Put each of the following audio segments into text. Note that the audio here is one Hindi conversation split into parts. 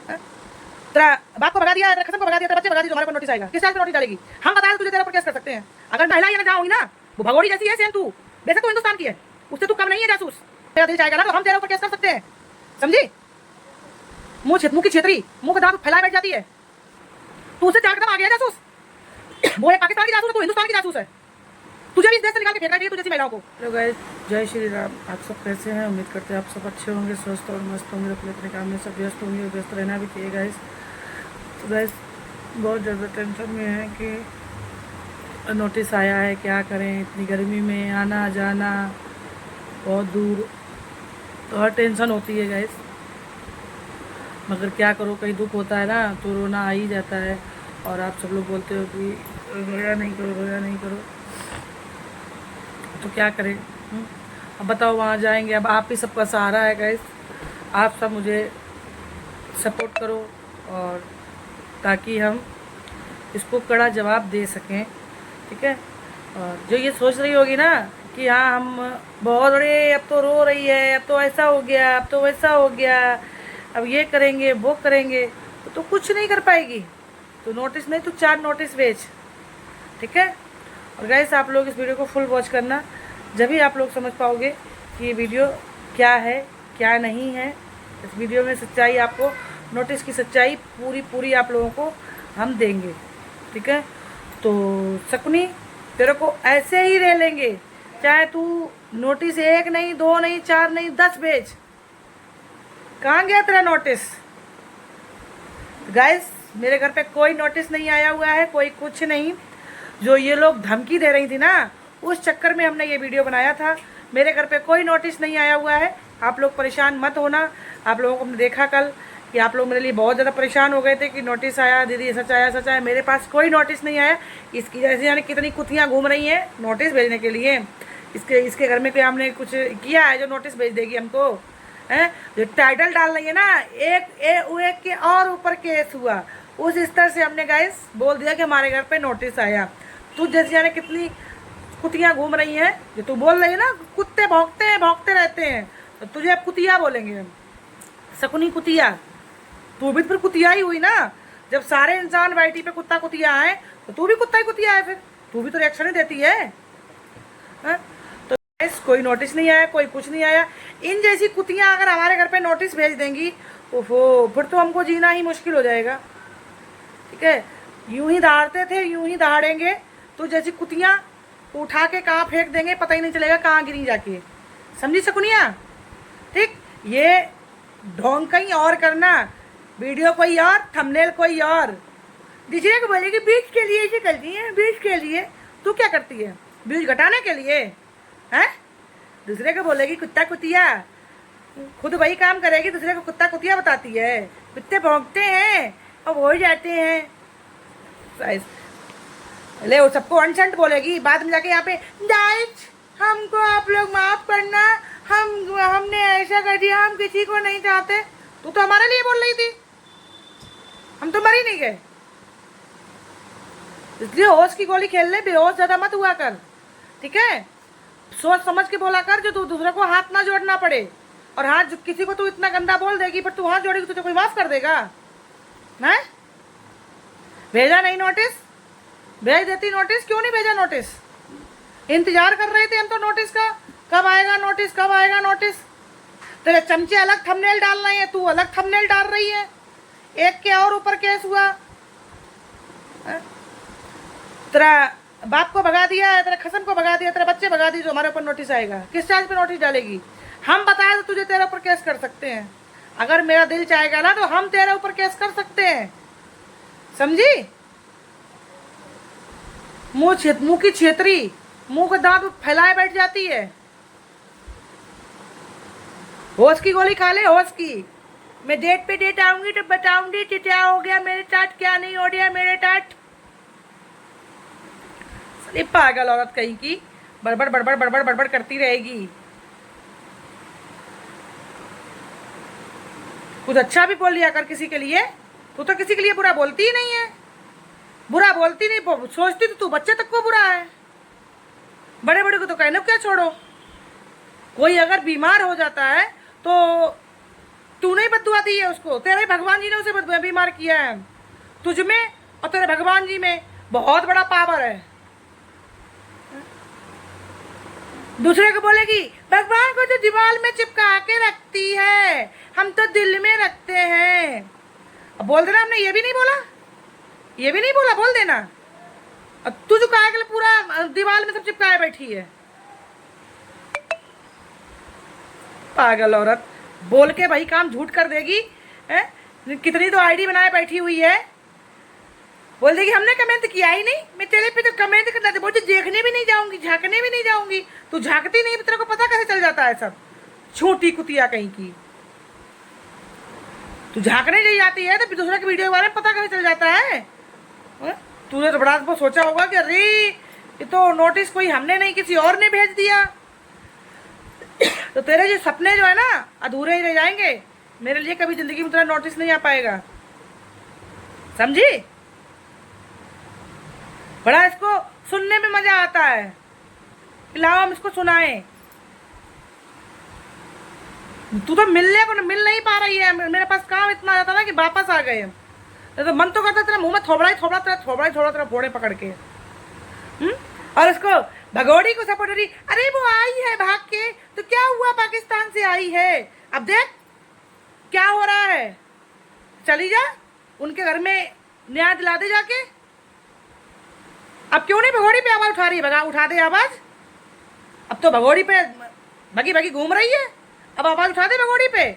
तेरा बाप को भगा दिया, तेरा खसम को भगा दिया, तेरे बच्चे भगा दिए, तुम्हारे ऊपर नोटिस आएगा। किस चार्ज पे नोटिस डालेगी? हम बताए तुझे तेरे ऊपर केस कर सकते हैं। अगर महिला ये ना जाओगी ना, वो भगोड़ी जैसी है सेम तू, वैसे तू हिंदुस्तान की है, उससे तू कम नहीं है जासूस। तेरा दिल चाहेगा ना तो हम तेरे ऊपर केस कर सकते हैं, समझी? मुंह की छेतरी, मुंह का दांत फैलाए बैठ जाती है। तू उससे 4 कदम आ गया जासूस। वो एक पाकिस्तान की जासूस है, तू हिंदुस्तान की जासूस है। तुझे भी इस देश से निकाल के फेंकना चाहिए, तू जैसी महिलाओं को। हेलो गाइस, जय श्री राम। आप सब कैसे हैं? उम्मीद करते हैं आप सब अच्छे होंगे, स्वस्थ और मस्त होंगे, अपने अपने काम में सब व्यस्त होंगे। व्यस्त रहना भी चाहिए गाइस। तो गाइस बहुत ज़्यादा टेंशन में है कि नोटिस आया है, क्या करें इतनी गर्मी में आना जाना बहुत दूर, तो हर टेंशन होती है गाइस। मगर क्या करो, कहीं दुख होता है ना तो रोना आ ही जाता है। और आप सब लोग बोलते हो कि रोया नहीं करो, रोया नहीं करो, तो क्या करें? अब बताओ, वहाँ जाएंगे। अब आप ही सबका सहारा है गाइस, आप सब मुझे सपोर्ट करो और ताकि हम इसको कड़ा जवाब दे सकें, ठीक है? और जो ये सोच रही होगी ना कि हाँ हम बहुत बड़े, अब तो रो रही है, अब तो ऐसा हो गया, अब तो वैसा हो गया, अब ये करेंगे वो करेंगे, तो कुछ नहीं कर पाएगी। तो नोटिस नहीं, तो 4 नोटिस भेज, ठीक है? और गाइस आप लोग इस वीडियो को फुल वॉच करना, जब भी आप लोग समझ पाओगे कि ये वीडियो क्या है क्या नहीं है। इस वीडियो में सच्चाई, आपको नोटिस की सच्चाई पूरी पूरी आप लोगों को हम देंगे, ठीक है? तो शकुनी, तेरे को ऐसे ही रह लेंगे, चाहे तू नोटिस 1 नहीं, 2 नहीं, 4 नहीं, 10 भेज। कहाँ गया तेरा नोटिस? गाइस मेरे घर पे कोई नोटिस नहीं आया हुआ है, कोई कुछ नहीं। जो ये लोग धमकी दे रही थी ना, उस चक्कर में हमने ये वीडियो बनाया था। मेरे घर पे कोई नोटिस नहीं आया हुआ है, आप लोग परेशान मत होना। आप लोगों को हमने देखा कल कि आप लोग मेरे लिए बहुत ज़्यादा परेशान हो गए थे कि नोटिस आया, दीदी सच आया सच आया। मेरे पास कोई नोटिस नहीं आया। इसकी जैसे यानी कितनी कुतियाँ घूम रही हैं नोटिस भेजने के लिए। इसके घर में कोई हमने कुछ किया है जो नोटिस भेज देगी हमको? हैं? जो टाइटल डाल रही है ना, एक के और ऊपर केस हुआ, उस स्तर से हमने गाइस बोल दिया कि हमारे घर पे नोटिस आया। तू जैसे यानी कितनी कुतियाँ घूम रही हैं, जो तू बोल रही है ना, कुत्ते भौंकते हैं, भौंकते रहते हैं, तो तुझे अब कुतिया बोलेंगे, शकुनी कुतिया। तू भी फिर कुतिया ही हुई ना। जब सारे इंसान वाईटी पे कुत्ता कुतिया है, तो तू भी कुत्ता ही कुतिया है। फिर तू भी तो रिएक्शन ही देती है, हा? तो कोई नोटिस नहीं आया, कोई कुछ नहीं आया। इन जैसी कुतियाँ अगर हमारे घर पे नोटिस भेज देंगी, ओहो, फिर तो हमको जीना ही मुश्किल हो जाएगा, ठीक है? यूं ही दहाड़ते थे, यूं ही दहाड़ेंगे। तो जैसी कुतियाँ उठा के कहाँ फेंक देंगे, पता ही नहीं चलेगा कहाँ गिरी जाके, समझी शकुनिया? ठीक, ये ढोंग कहीं और करना, वीडियो कोई और, थंबनेल कोई और। दूसरे को बोलेगी बीच के लिए ऐसे करती है, बीच के लिए। तू क्या करती है? व्यूज घटाने के लिए हैं? दूसरे को बोलेगी कुत्ता कुतिया, खुद वही काम करेगी, दूसरे को कुत्ता कुतिया बताती है। कुत्ते भौंकते हैं और वो ही जाते हैं। ले वो सबको अनसंट बोलेगी, बाद में जाके यहाँ पे गाइस हमको आप लोग माफ करना, हमने ऐसा कर दिया, हम किसी को नहीं चाहते। तू तो हमारे लिए बोल रही थी, हम तो मर ही नहीं गए। इसलिए होश की गोली खेल ले, बेहोश ज्यादा मत हुआ कर, ठीक है? सोच समझ के बोला कर, जो तू दूसरे को हाथ ना जोड़ना पड़े। और हाथ किसी को तू इतना गंदा बोल देगी, पर तू हाथ जोड़ेगी, तुझे कोई माफ कर देगा? ना भेजा नहीं नोटिस, भेज देती नोटिस। क्यों नहीं भेजा नोटिस? इंतजार कर रहे थे हम तो नोटिस का, कब आएगा नोटिस, कब आएगा नोटिस। तेरे चमचे अलग थंबनेल डाल रहे हैं, तू अलग थंबनेल डाल रही है। एक के और ऊपर केस हुआ, तेरा बाप को भगा दिया, तेरा खसम को भगा दिया, तेरे बच्चे भगा दिए, जो हमारे ऊपर नोटिस आएगा। किस चार्ज पे नोटिस डालेगी? हम बताए तो तुझे तेरे ऊपर केस कर सकते हैं। अगर मेरा दिल चाहेगा ना तो हम तेरे ऊपर केस कर सकते हैं, समझी? मुंह की छेतरी, मुंह का दांत फैलाए बैठ जाती है। होश की गोली खा ले, होश की। मैं डेट पे डेट आऊंगी तो बताऊंगी कि क्या हो गया मेरे साथ, क्या नहीं हो गया मेरे साथ। पागल औरत कहीं की, बड़बड़ बड़बड़ बड़बड़ बड़बड़ करती रहेगी। कुछ अच्छा भी बोल लिया कर किसी के लिए। तू तो किसी के लिए बुरा बोलती ही नहीं है, बुरा बोलती नहीं, सोचती तो तू बच्चे तक को बुरा है, बड़े बड़े को तो कहने क्या छोड़ो। कोई अगर बीमार हो जाता है तो तूने ही बद्दुआ दी है उसको, तेरे भगवान जी ने उसे बीमार किया है। तुझ में और तेरे भगवान जी में बहुत बड़ा पावर है। दूसरे को बोलेगी भगवान को तो दीवार में चिपका के रखती है, हम तो दिल में रखते हैं। अब बोल देना हमने ये भी नहीं बोला, ये भी नहीं बोला, बोल देना। अब तू जो कहा कि पूरा दीवार में सब चिपकाए बैठी है, पागल औरत। बोल के भाई काम झूठ कर देगी है? कितनी तो आईडी बनाए बैठी हुई है, बोल देगी हमने कमेंट किया ही नहीं, मैं तेरे पे तो कमेंट करना था, बोलती देखने भी नहीं जाऊंगी, झांकने भी नहीं जाऊंगी। तू झांकती नहीं, तेरे को पता कैसे चल जाता है सब, छोटी कुतिया कहीं की। तू झांकने नहीं जाती है तो फिर दूसरे की वीडियो के बारे में पता कैसे चल जाता है? तूने तो बड़ा तो सोचा होगा कि अरे ये तो नोटिस कोई हमने नहीं किसी और ने भेज दिया। तो तेरे जो सपने जो है ना अधूरे ही रह जाएंगे। मेरे लिए कभी जिंदगी में तेरा नोटिस नहीं आ पाएगा, समझी? बड़ा इसको सुनने में मजा आता है, लाओ हम इसको सुनाएं। तू तो मिलने को मिल नहीं पा रही है। मेरे पास काम इतना जाता ना कि वापस आ गए। तो मन तो करता तेरा मुंह में थोबड़ा ही थोबड़ा तेरा फोड़े पकड़ के। और इसको भगोड़ी को सपोर्ट हो रही, अरे वो आई है भाग के, तो क्या हुआ, पाकिस्तान से आई है, अब देख क्या हो रहा है, चली जा उनके घर में न्याय दिला दे जाके। अब क्यों नहीं भगोड़ी पे आवाज उठा रही है? भगा उठा दे आवाज। अब तो भगोड़ी पे भगी भगी घूम रही है, अब आवाज उठा दे भगोड़ी पे।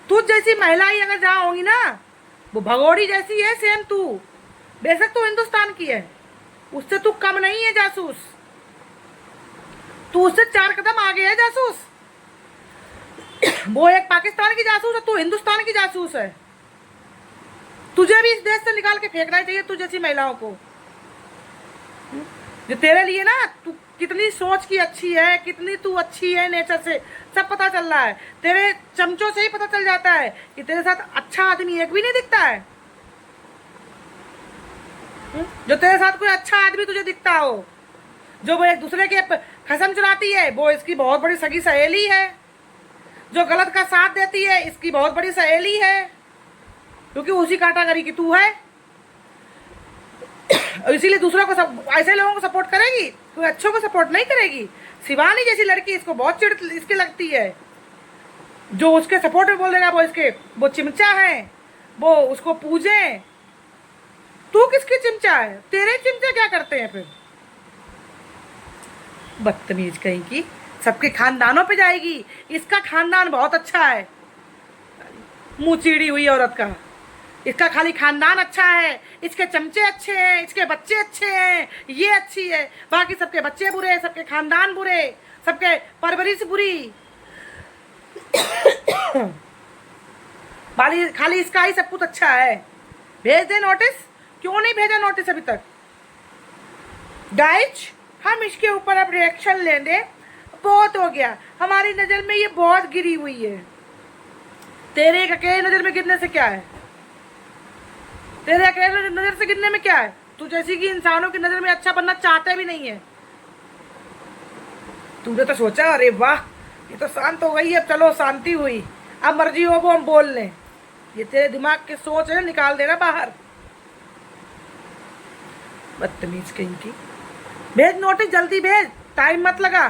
तू जैसी महिला ही अगर जहाँ होगी ना, वो भगोड़ी जैसी है सेम तू। बेशक तू हिंदुस्तान की है, उससे तू कम नहीं है जासूस, तू उससे 4 कदम आगे है जासूस। वो एक पाकिस्तान की जासूस है, तू हिंदुस्तान की जासूस है। तुझे भी इस देश से निकाल के फेंकना चाहिए, तू जैसी महिलाओं को। जो तेरे लिए ना, तू कितनी सोच की अच्छी है, कितनी तू अच्छी है नेचर से, सब पता चल रहा है। तेरे चमचों से ही पता चल जाता है कि तेरे साथ अच्छा आदमी एक भी नहीं दिखता है। जो तेरे साथ कोई अच्छा आदमी तुझे दिखता हो, जो वो एक दूसरे के कसम चुराती है, वो इसकी बहुत बड़ी सगी सहेली है। जो गलत का साथ देती है, इसकी बहुत बड़ी सहेली है, क्योंकि उसी कैटेगरी की तू है। इसीलिए दूसरों को ऐसे लोगों को सपोर्ट करेगी, कोई अच्छों को सपोर्ट नहीं करेगी। शिवानी जैसी लड़की, इसको बहुत चिढ़ इसके लगती है। जो उसके सपोर्ट में बोलेगा वो चिमचा है, वो उसको पूजे। तू किसकी चिमचा है? तेरे चिमचे क्या करते हैं फिर? बदतमीज कहीं की, सबके खानदानों पे जाएगी। इसका खानदान बहुत अच्छा है, मुंह चीड़ी हुई औरत का। इसका खाली खानदान अच्छा है, इसके चमचे अच्छे हैं, इसके बच्चे अच्छे हैं, ये अच्छी है। बाकी सबके बच्चे बुरे, सबके खानदान बुरे, सबके परवरिश बुरी। खाली इसका ही सब कुछ अच्छा है। भेज दे नोटिस। क्यों नहीं भेजा नोटिस अभी तक? गाइज, हम इसके ऊपर अब रिएक्शन लेंगे। बहुत हो गया, हमारी नजर में ये बहुत गिरी हुई है। तेरे अकेले नजर में गिरने से क्या है? तेरे अकेले नजर से गिरने में क्या है? तू जैसी कि इंसानों की नजर में अच्छा बनना चाहते भी नहीं है। तूने तो सोचा अरे वाह ये तो शांत हो गई, अब चलो शांति हुई, अब मर्जी हो वो हम बोल लें। ये तेरे दिमाग की सोच है, निकाल देना बाहर। बदतमीज कहीं की। भेज नोटिस, जल्दी भेज, टाइम मत लगा।